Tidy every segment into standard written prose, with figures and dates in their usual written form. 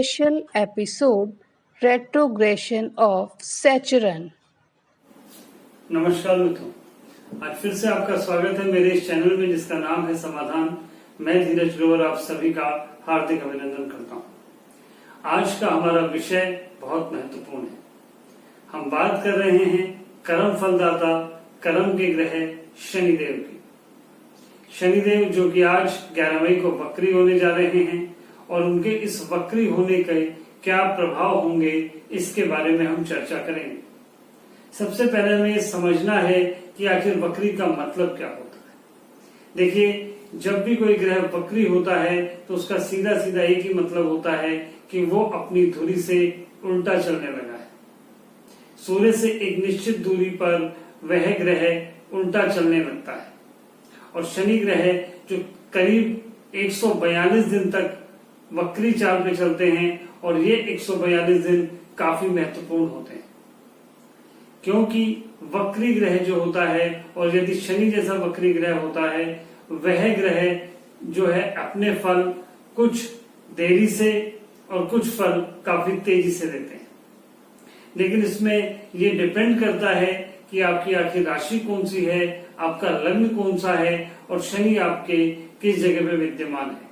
special episode Retrogression of Saturn. नमस्कार मित्रों, आज फिर से आपका स्वागत है मेरे इस चैनल में जिसका नाम है समाधान। मैं धीरज ग्रोवर आप सभी का हार्दिक अभिनंदन करता हूं। आज का हमारा विषय बहुत महत्वपूर्ण है। हम बात कर रहे हैं कर्म फलदाता कर्म के ग्रह शनिदेव की। शनिदेव जो कि आज 11 मई को वक्री होने जा रहे हैं और उनके इस वक्री होने के क्या प्रभाव होंगे इसके बारे में हम चर्चा करेंगे। सबसे पहले हमें ये समझना है कि आखिर वक्री का मतलब क्या होता है। देखिए, जब भी कोई ग्रह वक्री होता है तो उसका सीधा सीधा एक ही मतलब होता है कि वो अपनी धुरी से उल्टा चलने लगा है। सूर्य से एक निश्चित दूरी पर वह ग्रह उल्टा चलने लगता है और शनि ग्रह जो करीब 142 दिन तक वक्री चाल पे चलते हैं और ये 142 दिन काफी महत्वपूर्ण होते हैं, क्योंकि वक्री ग्रह जो होता है और यदि शनि जैसा वक्री ग्रह होता है वह ग्रह जो है अपने फल कुछ देरी से और कुछ फल काफी तेजी से देते हैं। लेकिन इसमें ये डिपेंड करता है कि आपकी आखिर राशि कौन सी है, आपका लग्न कौन सा है और शनि आपके किस जगह पे विद्यमान है।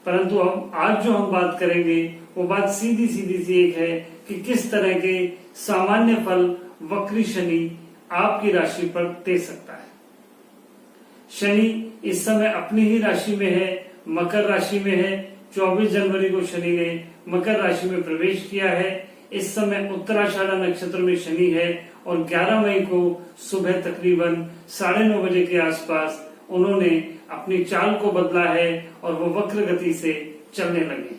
परंतु अब आज जो हम बात करेंगे वो बात सीधी सीधी सी एक है कि किस तरह के सामान्य फल वक्री शनि आपकी राशि पर दे सकता है। शनि इस समय अपनी ही राशि में है, मकर राशि में है। 24 जनवरी को शनि ने मकर राशि में प्रवेश किया है। इस समय उत्तराषाढ़ा नक्षत्र में शनि है और 11 मई को सुबह तकरीबन 9:30 बजे के आसपास उन्होंने अपनी चाल को बदला है और वो वक्र गति से चलने लगे।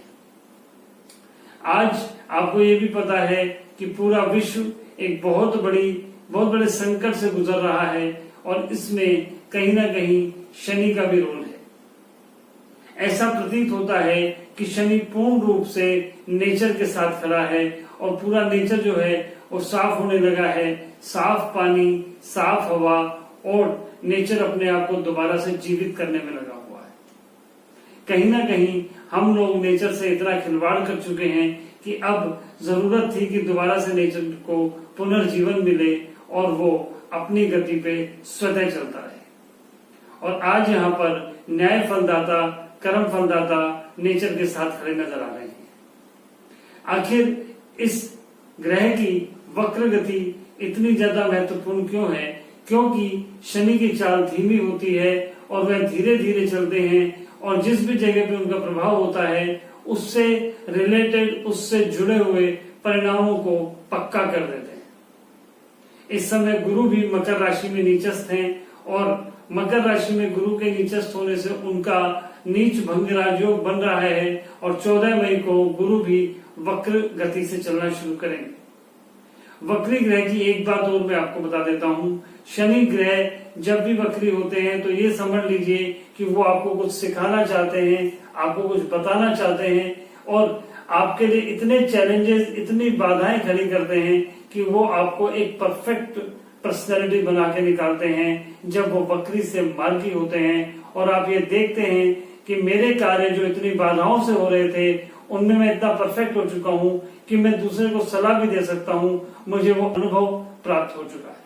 आज आपको ये भी पता है कि पूरा विश्व एक बहुत बड़े संकट से गुजर रहा है और इसमें कहीं ना कहीं शनि का भी रोल है। ऐसा प्रतीत होता है कि शनि पूर्ण रूप से नेचर के साथ खड़ा है और पूरा नेचर जो है वो साफ होने लगा है। साफ पानी, साफ हवा और नेचर अपने आप को दोबारा से जीवित करने में लगा हुआ है। कहीं ना कहीं हम लोग नेचर से इतना खिलवाड़ कर चुके हैं कि अब जरूरत थी कि दोबारा से नेचर को पुनर्जीवन मिले और वो अपनी गति पे स्वतः चलता रहे। और आज यहाँ पर न्याय फलदाता कर्म फलदाता नेचर के साथ खड़े नजर आ रहे हैं। आखिर इस ग्रह की वक्र गति इतनी ज्यादा महत्वपूर्ण क्यों है? क्योंकि शनि की चाल धीमी होती है और वह धीरे धीरे चलते हैं और जिस भी जगह पे उनका प्रभाव होता है उससे रिलेटेड, उससे जुड़े हुए परिणामों को पक्का कर देते हैं। इस समय गुरु भी मकर राशि में नीचस्थ हैं और मकर राशि में गुरु के नीचस्थ होने से उनका नीच भंग राजयोग बन रहा है और 14 मई को गुरु भी वक्र गति से चलना शुरू करेंगे। वक्री ग्रह की एक बात और मैं आपको बता देता हूँ। शनि ग्रह जब भी वक्री होते हैं तो ये समझ लीजिए कि वो आपको कुछ सिखाना चाहते हैं, आपको कुछ बताना चाहते हैं और आपके लिए इतने चैलेंजेस, इतनी बाधाएं खड़ी करते हैं कि वो आपको एक परफेक्ट पर्सनैलिटी बना के निकालते हैं जब वो वक्री से मार्गी होते हैं। और आप ये देखते हैं कि मेरे कार्य जो इतनी बाधाओं से हो रहे थे उनमें मैं इतना परफेक्ट हो चुका हूँ कि मैं दूसरे को सलाह भी दे सकता हूँ, मुझे वो अनुभव प्राप्त हो चुका है।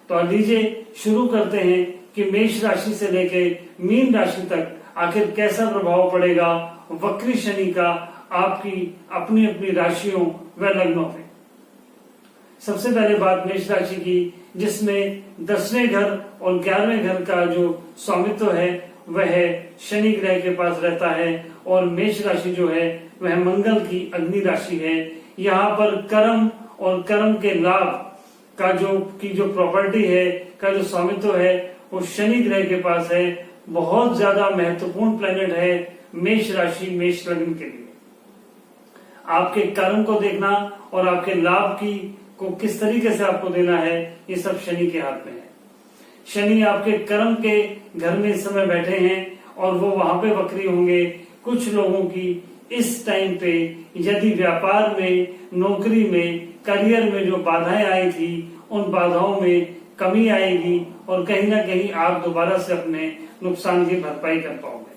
तो लीजिए शुरू करते हैं कि मेष राशि से लेके मीन राशि तक आखिर कैसा प्रभाव पड़ेगा वक्री शनि का आपकी अपनी अपनी राशियों व लग्नों पे। सबसे पहले बात मेष राशि की, जिसमें 10वें घर और 11वें घर का जो स्वामित्व है वह शनि ग्रह के पास रहता है और मेष राशि जो है वह मंगल की अग्नि राशि है। यहाँ पर कर्म और कर्म के लाभ का जो प्रॉपर्टी है, का जो स्वामित्व है वो शनि ग्रह के पास है। बहुत ज्यादा महत्वपूर्ण प्लेनेट है मेष राशि, मेष लग्न के लिए। आपके कर्म को देखना और आपके लाभ को किस तरीके से आपको देना है, ये सब शनि के हाथ में है। शनि आपके कर्म के घर में इस समय बैठे हैं और वो वहां पे वक्री होंगे। कुछ लोगों की इस टाइम पे यदि व्यापार में, नौकरी में, करियर में जो बाधाएं आई थी उन बाधाओं में कमी आएगी और कहीं ना कहीं आप दोबारा से अपने नुकसान की भरपाई कर पाओगे।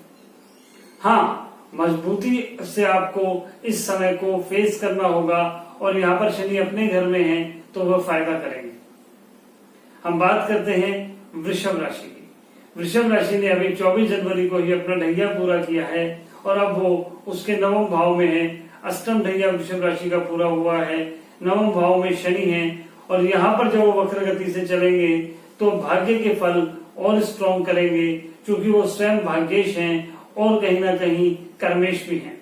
हाँ, मजबूती से आपको इस समय को फेस करना होगा और यहाँ पर शनि अपने घर में है तो वह फायदा करेंगे। हम बात करते हैं वृषभ राशि की। वृषभ राशि ने अभी 24 जनवरी को ही अपना ढैया पूरा किया है और अब वो उसके नवम भाव में है। अष्टम ढैया वृषभ राशि का पूरा हुआ है, नवम भाव में शनि है और यहाँ पर जब वो वक्र गति से चलेंगे तो भाग्य के फल और स्ट्रॉन्ग करेंगे, क्योंकि वो स्वयं भाग्येश हैं और कहीं ना कहीं कर्मेश भी हैं।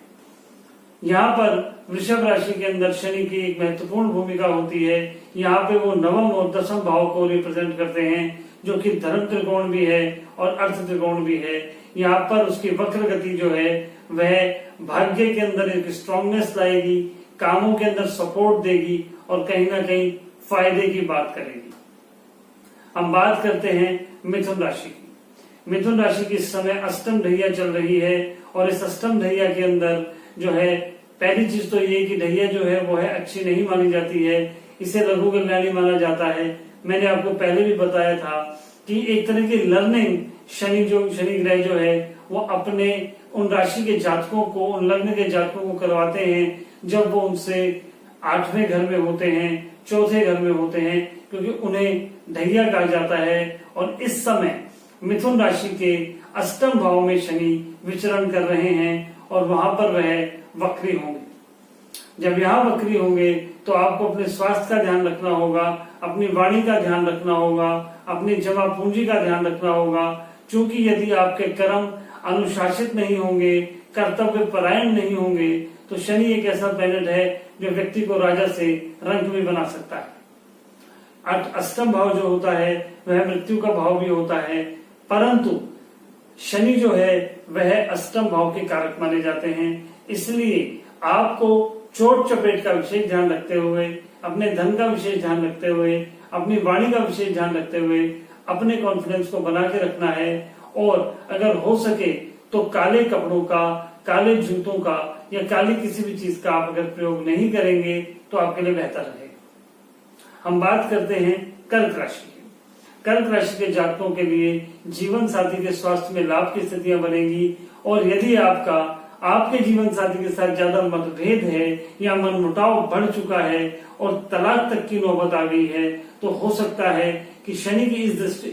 यहाँ पर वृषभ राशि के अंदर शनि की एक महत्वपूर्ण भूमिका होती है। यहाँ पे वो नवम और दसम भाव को रिप्रेजेंट करते हैं, जो कि धर्म त्रिकोण भी है और अर्थ त्रिकोण भी है। यहाँ पर उसकी वक्र गति जो है वह भाग्य के अंदर एक स्ट्रॉन्गनेस लाएगी, कामों के अंदर सपोर्ट देगी और कहीं ना कहीं फायदे की बात करेगी। हम बात करते हैं मिथुन राशि की। मिथुन राशि की इस समय अष्टम ढैया चल रही है और इस अष्टम ढैया के अंदर जो है पहली चीज तो ये कि ढैया जो है वो है अच्छी नहीं मानी जाती है, इसे लघु कल्याणी माना जाता है। मैंने आपको पहले भी बताया था कि एक तरह की लर्निंग शनि ग्रह जो है वो अपने उन राशि के जातकों को, उन लग्न के जातकों को करवाते हैं जब वो उनसे 8वें घर में होते हैं, 4थे घर में होते हैं, क्योंकि उन्हें ढैया कहा जाता है। और इस समय मिथुन राशि के अष्टम भाव में शनि विचरण कर रहे हैं और वहां पर वह वक्री होंगे। जब यहाँ वक्री होंगे तो आपको अपने स्वास्थ्य का ध्यान रखना होगा, अपनी वाणी का ध्यान रखना होगा, अपनी जमा पूंजी का ध्यान रखना होगा, क्योंकि यदि आपके कर्म अनुशासित नहीं होंगे, कर्तव्य परायण नहीं होंगे तो शनि एक ऐसा प्लैनेट है जो व्यक्ति को राजा से रंक भी बना सकता है। अष्टम भाव जो होता है वह मृत्यु का भाव भी होता है, परंतु शनि जो है वह अष्टम भाव के कारक माने जाते हैं। इसलिए आपको चोट चपेट का विशेष ध्यान रखते हुए, अपने धन का विशेष ध्यान रखते हुए, अपनी वाणी का विशेष ध्यान रखते हुए अपने कॉन्फिडेंस को बना के रखना है। और अगर हो सके तो काले कपड़ों का, काले जूतों का या काली किसी भी चीज का आप अगर प्रयोग नहीं करेंगे तो आपके लिए बेहतर रहेगा। हम बात करते हैं कर्क राशि की। कर्क राशि के जातकों के लिए जीवन साथी के स्वास्थ्य में लाभ की स्थितियां बनेगी और यदि आपके जीवन साथी के साथ ज्यादा मतभेद है या मनमुटाव बढ़ चुका है और तलाक तक की नौबत आ गई है तो हो सकता है कि शनि की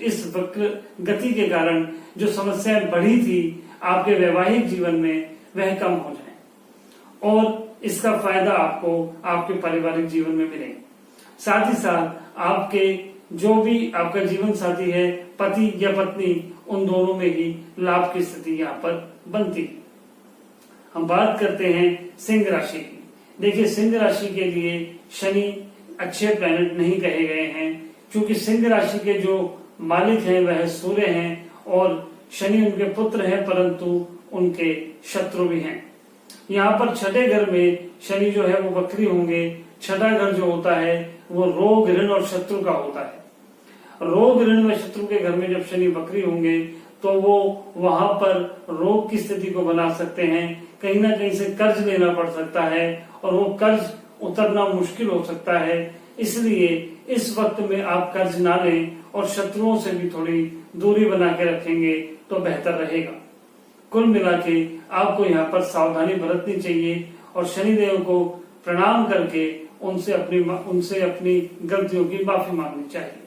इस वक्र गति के कारण जो समस्याएं बढ़ी थी आपके वैवाहिक जीवन में वह कम हो जाए और इसका फायदा आपको आपके पारिवारिक जीवन में मिले। साथ ही साथ आपके जो भी आपका जीवन साथी है, पति या पत्नी, उन दोनों में ही लाभ की स्थिति यहाँ पर बनती है। हम बात करते हैं सिंह राशि की। देखिए, सिंह राशि के लिए शनि अच्छे प्लैनेट नहीं कहे गए हैं, क्योंकि सिंह राशि के जो मालिक हैं वह सूर्य हैं और शनि उनके पुत्र हैं, परंतु उनके शत्रु भी हैं। यहाँ पर छठे घर में शनि जो है वो वक्री होंगे। छठा घर जो होता है वो रोग, ऋण और शत्रु का होता है। रोग, ऋण व शत्रु के घर में जब शनि वक्री होंगे तो वो वहां पर रोग की स्थिति को बना सकते हैं, कहीं ना कहीं से कर्ज लेना पड़ सकता है और वो कर्ज उतरना मुश्किल हो सकता है। इसलिए इस वक्त में आप कर्ज ना लें और शत्रुओं से भी थोड़ी दूरी बना के रखेंगे तो बेहतर रहेगा। कुल मिला के आपको यहाँ पर सावधानी बरतनी चाहिए और शनिदेव को प्रणाम करके उनसे अपनी गलतियों की माफी मांगनी चाहिए।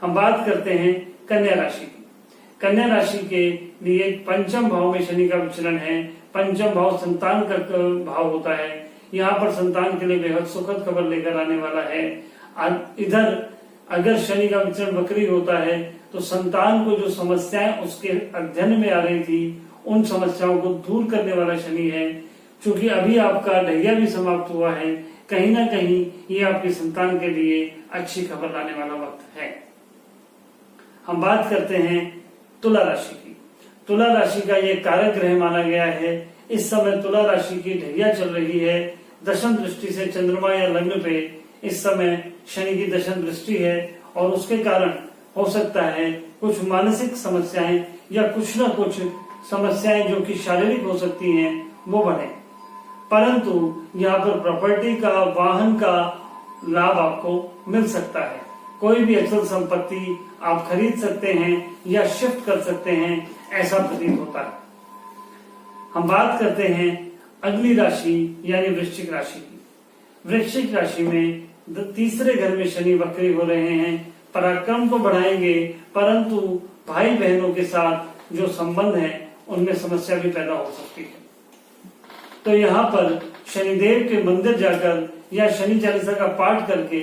हम बात करते हैं कन्या राशि की। कन्या राशि के लिए पंचम भाव में शनि का विचरण है। पंचम भाव संतान का भाव होता है। यहाँ पर संतान के लिए बेहद सुखद खबर लेकर आने वाला है। इधर अगर शनि का विचरण वक्री होता है तो संतान को जो समस्याएं उसके अध्ययन में आ रही थी उन समस्याओं को दूर करने वाला शनि है। क्योंकि अभी आपका ढैया भी समाप्त हुआ है, कहीं ना कहीं ये आपकी संतान के लिए अच्छी खबर लाने वाला वक्त है। हम बात करते हैं तुला राशि की। तुला राशि का ये कारक ग्रह माना गया है। इस समय तुला राशि की ढैया चल रही है। दशम दृष्टि से चंद्रमा या लग्न पे इस समय शनि की दशम दृष्टि है और उसके कारण हो सकता है कुछ मानसिक समस्याएं या कुछ न कुछ समस्याएं जो कि शारीरिक हो सकती हैं वो बढ़े, परंतु यहाँ पर प्रॉपर्टी का, वाहन का लाभ आपको मिल सकता है। कोई भी अचल संपत्ति आप खरीद सकते हैं या शिफ्ट कर सकते हैं, ऐसा प्रतीत होता है। हम बात करते हैं अगली राशि यानी वृश्चिक राशि की। वृश्चिक राशि में तीसरे घर में शनि वक्री हो रहे हैं, पराक्रम को बढ़ाएंगे, परंतु भाई बहनों के साथ जो संबंध है उनमें समस्या भी पैदा हो सकती है। तो यहाँ पर शनिदेव के मंदिर जाकर या शनि चालीसा का पाठ करके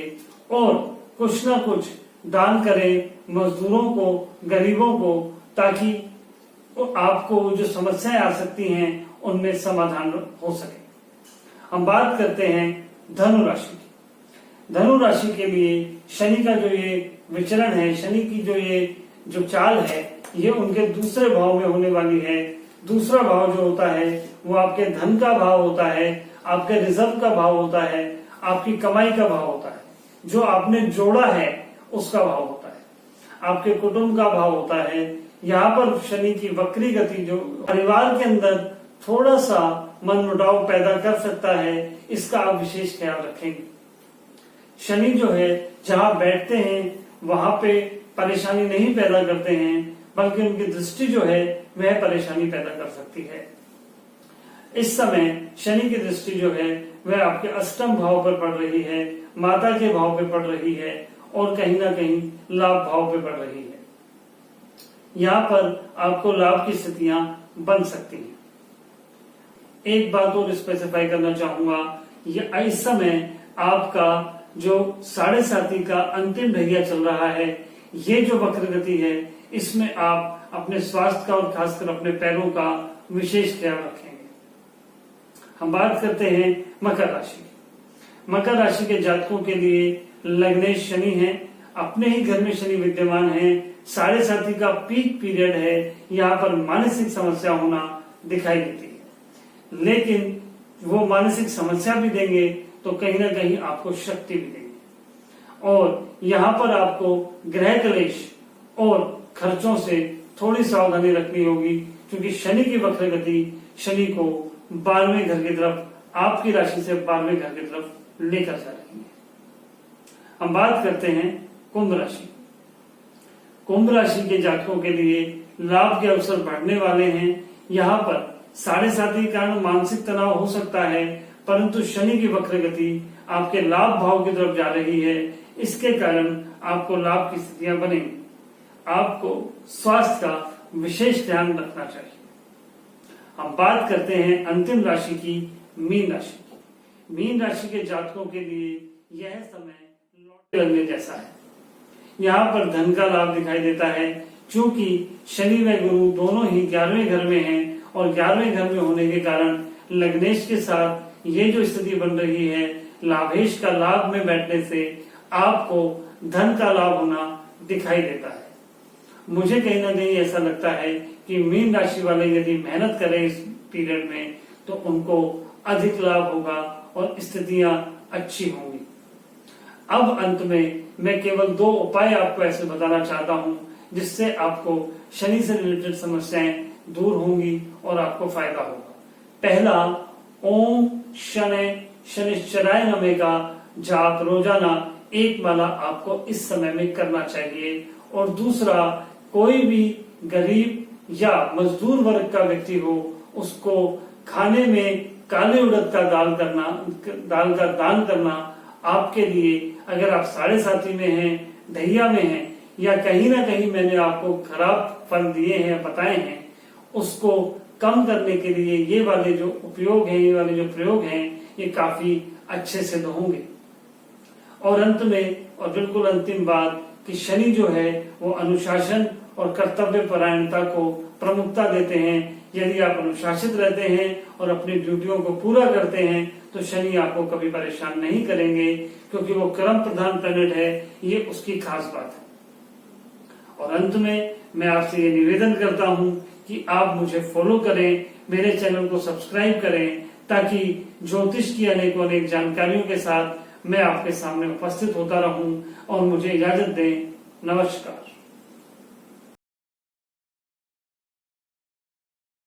और कुछ ना कुछ दान करें मजदूरों को, गरीबों को, ताकि आपको जो समस्याएं आ सकती हैं उनमें समाधान हो सके। हम बात करते हैं धनु राशि की। धनु राशि के लिए शनि का जो ये विचरण है, शनि की जो चाल है, ये उनके दूसरे भाव में होने वाली है। दूसरा भाव जो होता है वो आपके धन का भाव होता है, आपके रिजर्व का भाव होता है, आपकी कमाई का भाव होता है, जो आपने जोड़ा है उसका भाव होता है, आपके कुटुंब का भाव होता है। यहाँ पर शनि की वक्री गति जो परिवार के अंदर थोड़ा सा मनमुटाव पैदा कर सकता है, इसका आप विशेष ख्याल रखेंगे। शनि जो है जहां बैठते हैं वहां पे परेशानी नहीं पैदा करते हैं, बल्कि उनकी दृष्टि जो है वह परेशानी पैदा कर सकती है। इस समय शनि की दृष्टि जो है वह आपके अष्टम भाव पर पड़ रही है, माता के भाव पे पड़ रही है और कहीं ना कहीं लाभ भाव पे पड़ रही है। यहाँ पर आपको लाभ की स्थितियां बन सकती हैं। एक बात और स्पेसिफाई करना चाहूंगा, ये इस समय आपका जो 7.5 का अंतिम ढैया चल रहा है, ये जो वक्र गति है, इसमें आप अपने स्वास्थ्य का और खासकर अपने पैरों का विशेष ख्याल रखेंगे। हम बात करते हैं मकर राशि की। मकर राशि के जातकों के लिए लग्नेश शनि है, अपने ही घर में शनि विद्यमान है, 7.5 का पीक पीरियड है। यहाँ पर मानसिक समस्या होना दिखाई देती है, लेकिन वो मानसिक समस्या भी देंगे तो कहीं ना कहीं आपको शक्ति भी देंगे। और यहाँ पर आपको ग्रह क्लेश और खर्चों से थोड़ी सावधानी रखनी होगी, क्योंकि शनि की वक्र गति शनि को 12वें घर की तरफ, आपकी राशि से 12वें घर की तरफ लेकर जा रही है। हम बात करते हैं कुंभ राशि। कुंभ राशि के जातकों के लिए लाभ के अवसर बढ़ने वाले हैं। यहाँ पर 7.5 के कारण मानसिक तनाव हो सकता है, परंतु शनि की वक्र गति आपके लाभ भाव की तरफ जा रही है। इसके कारण आपको लाभ की स्थितियां बनेंगी। आपको स्वास्थ्य का विशेष ध्यान रखना चाहिए। हम बात करते हैं अंतिम राशि की, मीन राशि की। मीन राशि के जातकों के लिए यह समय लौटे लगने जैसा है। यहाँ पर धन का लाभ दिखाई देता है, क्योंकि शनि व गुरु दोनों ही 11वें घर में हैं, और 11वें घर में होने के कारण लग्नेश के साथ ये जो स्थिति बन रही है, लाभेश का लाभ में बैठने से आपको धन का लाभ होना दिखाई देता है। मुझे कहीं ना कहीं ऐसा लगता है कि मीन राशि वाले यदि मेहनत करें इस पीरियड में तो उनको अधिक लाभ होगा और स्थितियां अच्छी होंगी। अब अंत में मैं केवल 2 उपाय आपको ऐसे बताना चाहता हूं, जिससे आपको शनि से रिलेटेड समस्याएं दूर होंगी और आपको फायदा होगा। पहला, ओम शनिश्चराय नमः का जाप रोजाना 1 माला आपको इस समय में करना चाहिए। और दूसरा, कोई भी गरीब या मजदूर वर्ग का व्यक्ति हो, उसको खाने में काले उड़द का दाल का दान करना आपके लिए, अगर आप 7.5 में हैं, ढैया में हैं, या कहीं ना कहीं मैंने आपको खराब फल दिए हैं, बताए हैं, उसको कम करने के लिए ये वाले जो उपयोग हैं, ये वाले जो प्रयोग हैं, ये काफी अच्छे सिद्ध होंगे। और अंत में, और बिल्कुल अंतिम बात, कि शनि जो है वो अनुशासन और कर्तव्य परायणता को प्रमुखता देते हैं। यदि आप अनुशासित रहते हैं और अपनी ड्यूटियों को पूरा करते हैं तो शनि आपको कभी परेशान नहीं करेंगे, क्योंकि वो कर्म प्रधान प्लैनेट है। ये उसकी खास बात है। और अंत में मैं आपसे ये निवेदन करता हूं कि आप मुझे फॉलो करें, मेरे चैनल को सब्सक्राइब करें, ताकि ज्योतिष की अनेक जानकारियों के साथ मैं आपके सामने उपस्थित होता रहूं। और मुझे इजाजत दें। नमस्कार।